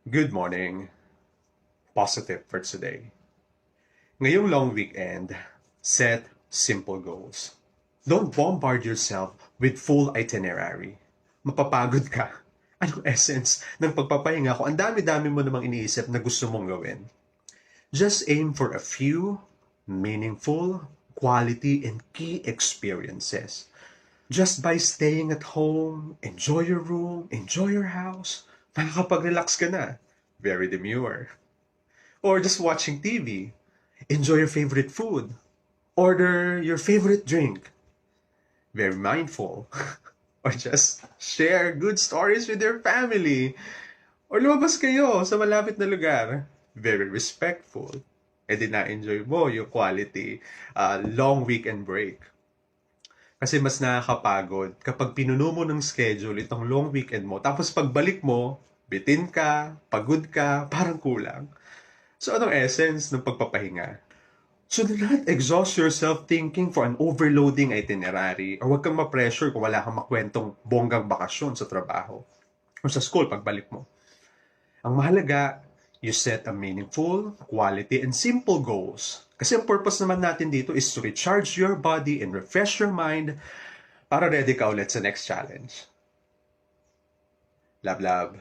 Good morning. Positive for today. Ngayong long weekend, set simple goals. Don't bombard yourself with full itinerary. Mapapagod ka. Anong essence ng pagpapahinga ko? Ang dami-dami mo namang iniisip na gusto mong gawin. Just aim for a few meaningful, quality, and key experiences. Just by staying at home, enjoy your room, enjoy your house, makakapag-relax ka na. Very demure. Or just watching TV. Enjoy your favorite food. Order your favorite drink. Very mindful. Or just share good stories with your family. Or lumabas kayo sa malapit na lugar. Very respectful. E di na-enjoy mo yung quality long weekend break. Kasi mas nakakapagod kapag pinuno mo ng schedule itong long weekend mo, tapos pagbalik mo, bitin ka, pagod ka, parang kulang. So anong essence ng pagpapahinga? So do not exhaust yourself thinking for an overloading itinerary or huwag kang ma-pressure kung wala kang makwentong bonggang bakasyon sa trabaho o sa school pagbalik mo. Ang mahalaga, you set a meaningful, quality, and simple goals. Kasi ang purpose naman natin dito is to recharge your body and refresh your mind para ready ka ulit sa next challenge. Love, love.